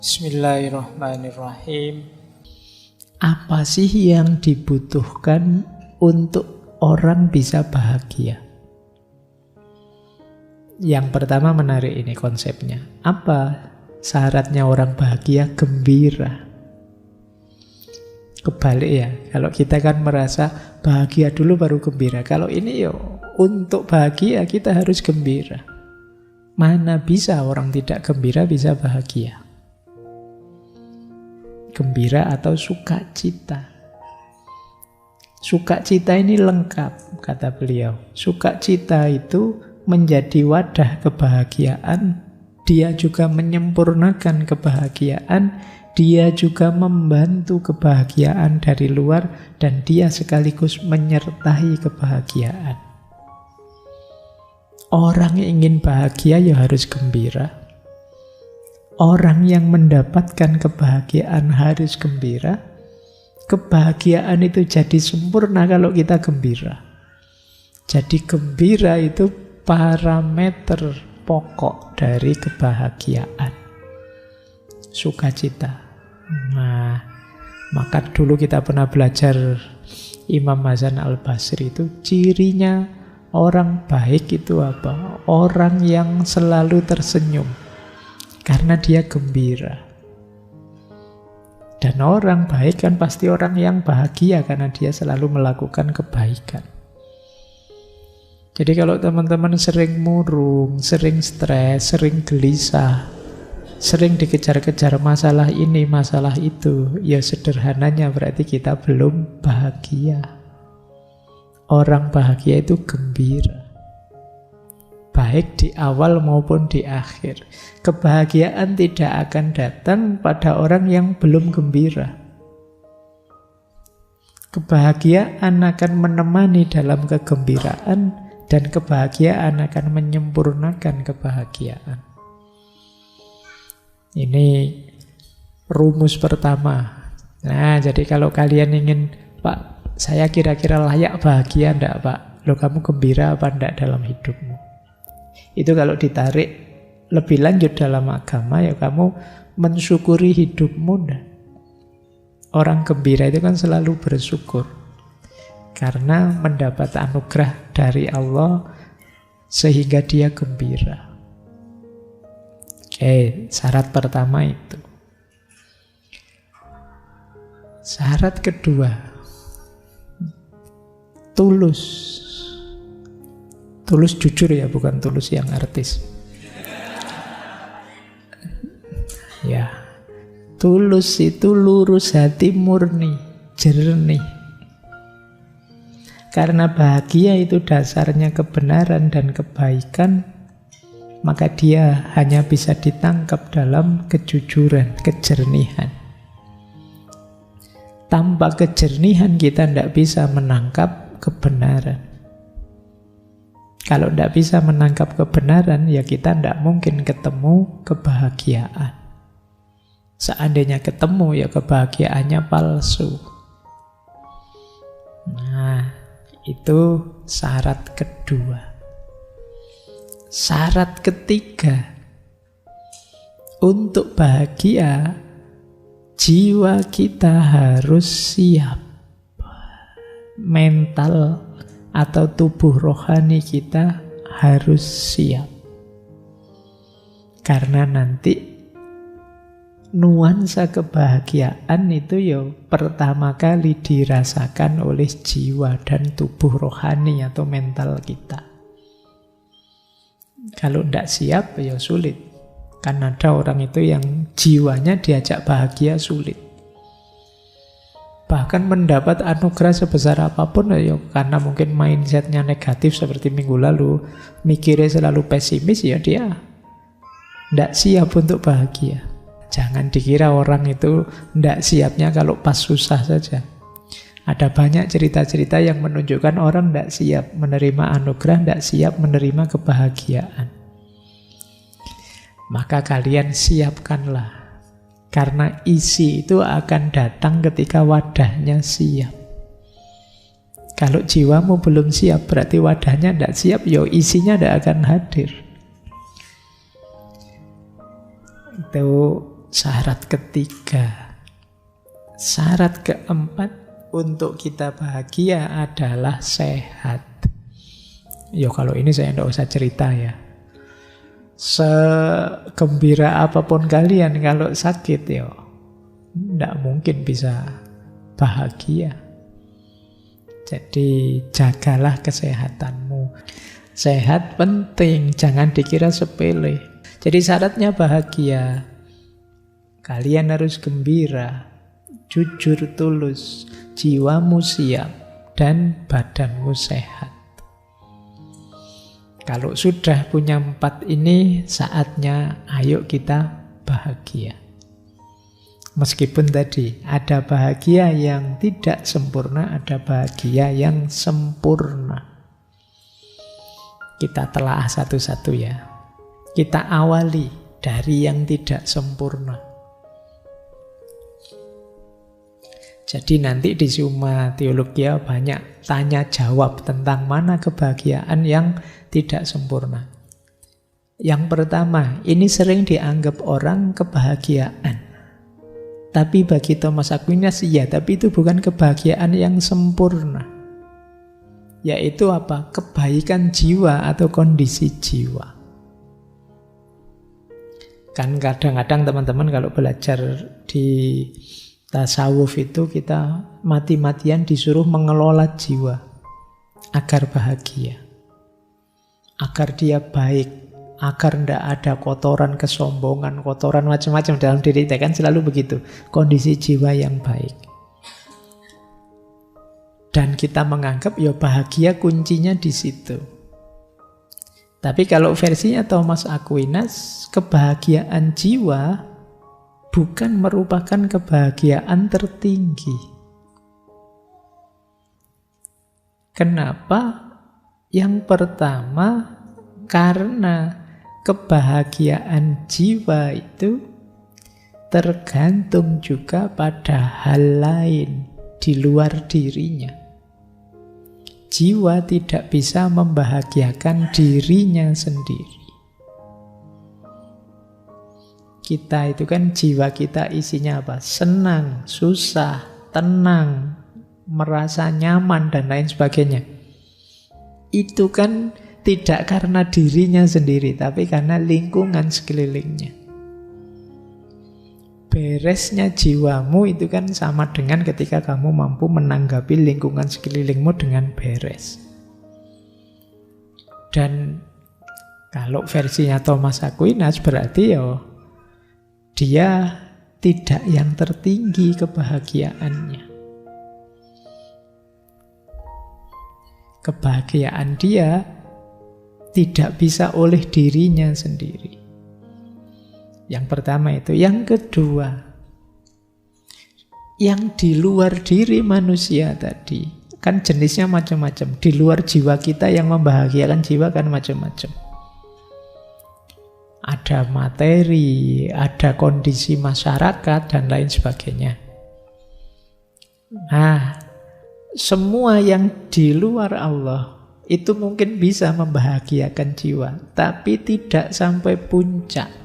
Bismillahirrahmanirrahim. Apa sih yang dibutuhkan untuk orang bisa bahagia? Yang pertama menarik ini konsepnya. Apa syaratnya orang bahagia? Gembira. Kebalik ya, kalau kita kan merasa bahagia dulu baru gembira. Kalau ini untuk bahagia kita harus gembira. Mana bisa orang tidak gembira bisa bahagia? Gembira atau sukacita. Sukacita ini lengkap, kata beliau. Sukacita itu menjadi wadah kebahagiaan. Dia juga menyempurnakan kebahagiaan. Dia juga membantu kebahagiaan dari luar. Dan dia sekaligus menyertai kebahagiaan. Orang yang ingin bahagia ya harus gembira. Orang yang mendapatkan kebahagiaan harus gembira. Kebahagiaan itu jadi sempurna kalau kita gembira. Jadi gembira itu parameter pokok dari kebahagiaan. Sukacita. Nah, maka dulu kita pernah belajar Imam Hasan Al-Basri itu cirinya orang baik itu apa? Orang yang selalu tersenyum. Karena dia gembira. Dan orang baik kan pasti orang yang bahagia karena dia selalu melakukan kebaikan. Jadi kalau teman-teman sering murung, sering stres, sering gelisah, sering dikejar-kejar masalah ini, masalah itu, ya sederhananya berarti kita belum bahagia. Orang bahagia itu gembira. Baik di awal maupun di akhir. Kebahagiaan tidak akan datang pada orang yang belum gembira. Kebahagiaan akan menemani dalam kegembiraan dan kebahagiaan akan menyempurnakan kebahagiaan. Ini rumus pertama. Nah, jadi kalau kalian ingin, Pak, saya kira-kira layak bahagia enggak, Pak? Loh, kamu gembira apa enggak dalam hidupmu? Itu kalau ditarik lebih lanjut dalam agama, ya kamu mensyukuri hidupmu. Orang gembira itu kan selalu bersyukur karena mendapat anugerah dari Allah sehingga dia gembira. Oke, syarat pertama itu. Syarat kedua, tulus. Tulus jujur ya, bukan tulus yang artis. Ya, tulus itu lurus hati, murni, jernih. Karena bahagia itu dasarnya kebenaran dan kebaikan, maka dia hanya bisa ditangkap dalam kejujuran, kejernihan. Tanpa kejernihan kita tidak bisa menangkap kebenaran. Kalau tidak bisa menangkap kebenaran, ya kita tidak mungkin ketemu kebahagiaan. Seandainya ketemu, ya kebahagiaannya palsu. Nah, itu syarat kedua. Syarat ketiga, untuk bahagia, jiwa kita harus siap. Mental atau tubuh rohani kita harus siap. Karena nanti nuansa kebahagiaan itu pertama kali dirasakan oleh jiwa dan tubuh rohani atau mental kita. Kalau tidak siap ya sulit. Kan ada orang itu yang jiwanya diajak bahagia sulit. Bahkan mendapat anugerah sebesar apapun ya karena mungkin mindsetnya negatif seperti minggu lalu, mikirnya selalu pesimis, ya dia tidak siap untuk bahagia. Jangan dikira orang itu tidak siapnya kalau pas susah saja. Ada banyak cerita-cerita yang menunjukkan orang tidak siap menerima anugerah, tidak siap menerima kebahagiaan. Maka kalian siapkanlah. Karena isi itu akan datang ketika wadahnya siap. Kalau jiwamu belum siap, berarti wadahnya tidak siap, isinya tidak akan hadir. Itu syarat ketiga. Syarat keempat untuk kita bahagia adalah sehat. Yo kalau ini saya tidak usah cerita ya. Segembira apapun kalian kalau sakit yo tidak mungkin bisa bahagia. Jadi jagalah kesehatanmu. Sehat penting, jangan dikira sepele. Jadi syaratnya bahagia. Kalian harus gembira, jujur tulus, jiwamu siap, dan badanmu sehat. Kalau sudah punya 4 ini, saatnya ayo kita bahagia. Meskipun tadi ada bahagia yang tidak sempurna, ada bahagia yang sempurna. Kita telah satu-satu ya. Kita awali dari yang tidak sempurna. Jadi nanti di Summa Theologia banyak tanya jawab tentang mana kebahagiaan yang tidak sempurna. Yang pertama, ini sering dianggap orang kebahagiaan. Tapi bagi Thomas Aquinas, iya, tapi itu bukan kebahagiaan yang sempurna. Yaitu apa? Kebaikan jiwa atau kondisi jiwa. Kan kadang-kadang teman-teman kalau belajar di tasawuf itu kita mati-matian disuruh mengelola jiwa agar bahagia. Agar dia baik. Agar tidak ada kotoran kesombongan, kotoran macam-macam dalam diri kita, kan selalu begitu. Kondisi jiwa yang baik. Dan kita menganggap ya bahagia kuncinya di situ. Tapi kalau versinya Thomas Aquinas, kebahagiaan jiwa bukan merupakan kebahagiaan tertinggi. Kenapa? Yang pertama, karena kebahagiaan jiwa itu tergantung juga pada hal lain di luar dirinya. Jiwa tidak bisa membahagiakan dirinya sendiri. Kita itu kan jiwa kita isinya apa? Senang, susah, tenang, merasa nyaman dan lain sebagainya. Itu kan tidak karena dirinya sendiri, tapi karena lingkungan sekelilingnya. Beresnya jiwamu itu kan sama dengan ketika kamu mampu menanggapi lingkungan sekelilingmu dengan beres. Dan kalau versinya Thomas Aquinas berarti ya dia tidak yang tertinggi kebahagiaannya. Kebahagiaan dia tidak bisa oleh dirinya sendiri. Yang pertama itu. Yang kedua, yang di luar diri manusia tadi, kan jenisnya macam-macam. Di luar jiwa kita yang membahagiakan jiwa kan macam-macam. Ada materi, ada kondisi masyarakat, dan lain sebagainya. Nah, semua yang di luar Allah itu mungkin bisa membahagiakan jiwa, tapi tidak sampai puncak.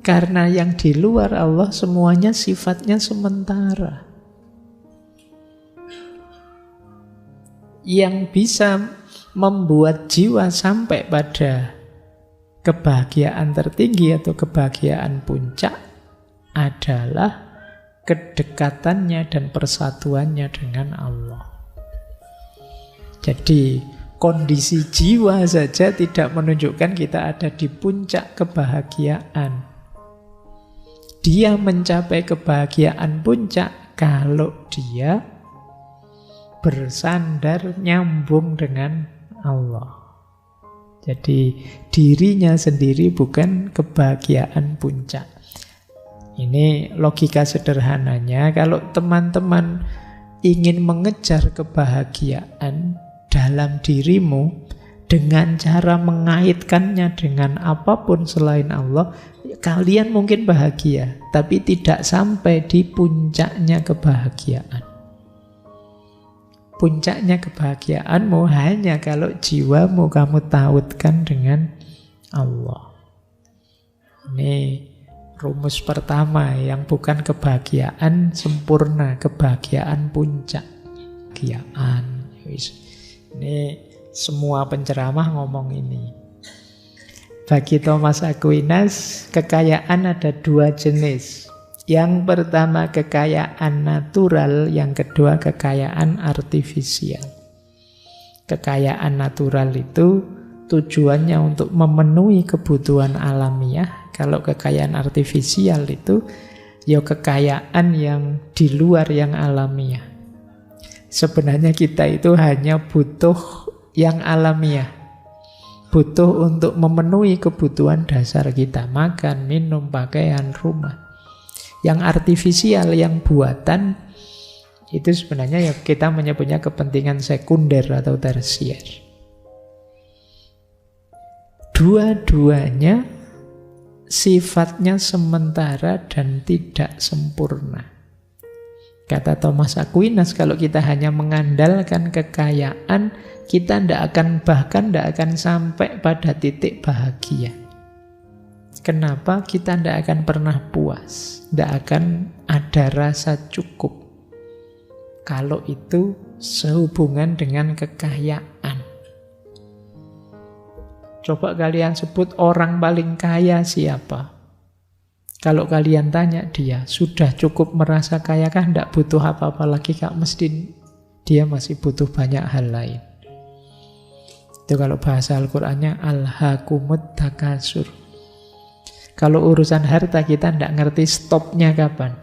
Karena yang di luar Allah semuanya sifatnya sementara. Yang bisa membuat jiwa sampai pada kebahagiaan tertinggi atau kebahagiaan puncak adalah kedekatannya dan persatuannya dengan Allah. Jadi kondisi jiwa saja tidak menunjukkan kita ada di puncak kebahagiaan. Dia mencapai kebahagiaan puncak kalau dia bersandar nyambung dengan Allah. Jadi dirinya sendiri bukan kebahagiaan puncak. Ini logika sederhananya. Kalau teman-teman ingin mengejar kebahagiaan dalam dirimu dengan cara mengaitkannya dengan apapun selain Allah, kalian mungkin bahagia, tapi tidak sampai di puncaknya kebahagiaan. Puncaknya kebahagiaanmu hanya kalau jiwamu kamu tautkan dengan Allah. Ini Rumus pertama yang bukan kebahagiaan sempurna, kebahagiaan puncak. Kebahagiaan. Ini semua penceramah ngomong ini. Bagi Thomas Aquinas, kekayaan ada dua jenis. Yang pertama kekayaan natural, yang kedua kekayaan artifisial. Kekayaan natural itu tujuannya untuk memenuhi kebutuhan alamiah. Kalau kekayaan artifisial itu ya kekayaan yang di luar yang alamiah. Sebenarnya kita itu hanya butuh yang alamiah. Butuh untuk memenuhi kebutuhan dasar kita. Makan, minum, pakaian, rumah. Yang artifisial, yang buatan, itu sebenarnya ya kita menyebutnya kepentingan sekunder atau tersier. Dua-duanya sifatnya sementara dan tidak sempurna. Kata Thomas Aquinas, kalau kita hanya mengandalkan kekayaan, kita bahkan tidak akan sampai pada titik bahagia. Kenapa? Kita tidak akan pernah puas, tidak akan ada rasa cukup. Kalau itu sehubungan dengan kekayaan. Coba kalian sebut orang paling kaya siapa? Kalau kalian tanya dia, sudah cukup merasa kaya kah? Tidak butuh apa-apa lagi kak? Mesti dia masih butuh banyak hal lain. Itu kalau bahasa Al-Qur'annya alhaakumut takasur. Kalau urusan harta kita tidak ngerti stopnya kapan.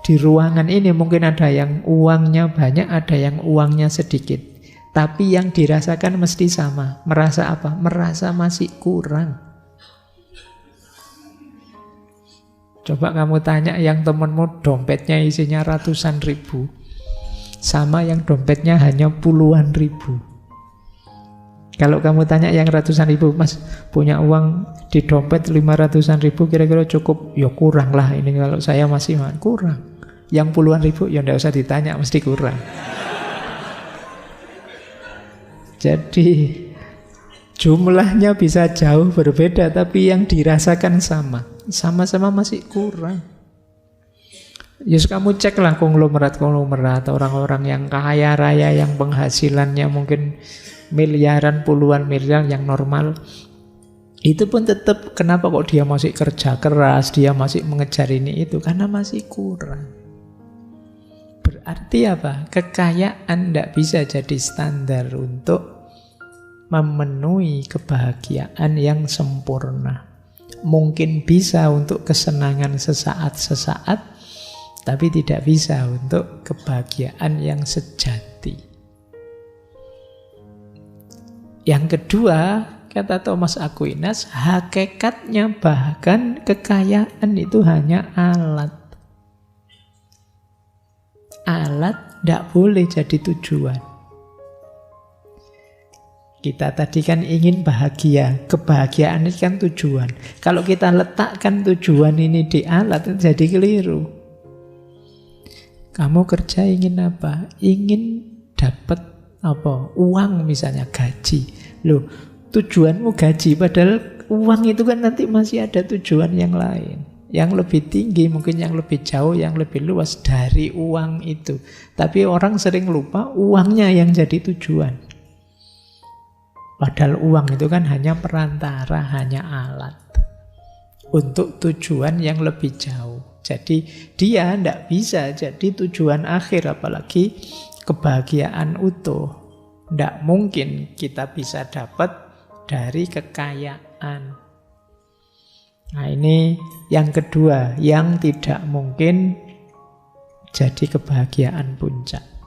Di ruangan ini mungkin ada yang uangnya banyak, ada yang uangnya sedikit. Tapi yang dirasakan mesti sama. Merasa apa? Merasa masih kurang. Coba kamu tanya yang temanmu dompetnya isinya ratusan ribu, sama yang dompetnya hanya puluhan ribu. Kalau kamu tanya yang ratusan ribu, mas punya uang di dompet 500-an ribu kira-kira cukup? Ya kurang lah ini, kalau saya masih kurang. Yang puluhan ribu ya tidak usah ditanya, mesti kurang. Jadi jumlahnya bisa jauh berbeda, tapi yang dirasakan sama. Sama-sama masih kurang. Yus kamu ceklah konglomerat orang-orang yang kaya raya, yang penghasilannya mungkin miliaran, puluhan miliar, yang normal. Itu pun tetap, kenapa kok dia masih kerja keras, dia masih mengejar ini itu? Karena masih kurang. Berarti apa? Kekayaan tidak bisa jadi standar untuk memenuhi kebahagiaan yang sempurna. Mungkin bisa untuk kesenangan sesaat-sesaat, tapi tidak bisa untuk kebahagiaan yang sejati. Yang kedua, kata Thomas Aquinas, hakikatnya bahkan kekayaan itu hanya alat. Alat tidak boleh jadi tujuan. Kita tadi kan ingin bahagia, kebahagiaan ini kan tujuan. Kalau kita letakkan tujuan ini di alat, itu jadi keliru. Kamu kerja ingin apa? Ingin dapat apa? Uang misalnya, gaji. Loh, tujuanmu gaji, padahal uang itu kan nanti masih ada tujuan yang lain, yang lebih tinggi, mungkin yang lebih jauh, yang lebih luas dari uang itu. Tapi orang sering lupa uangnya yang jadi tujuan. Padahal uang itu kan hanya perantara, hanya alat untuk tujuan yang lebih jauh. Jadi dia tidak bisa jadi tujuan akhir, apalagi kebahagiaan utuh. Tidak mungkin kita bisa dapat dari kekayaan. Nah ini yang kedua, yang tidak mungkin jadi kebahagiaan puncak.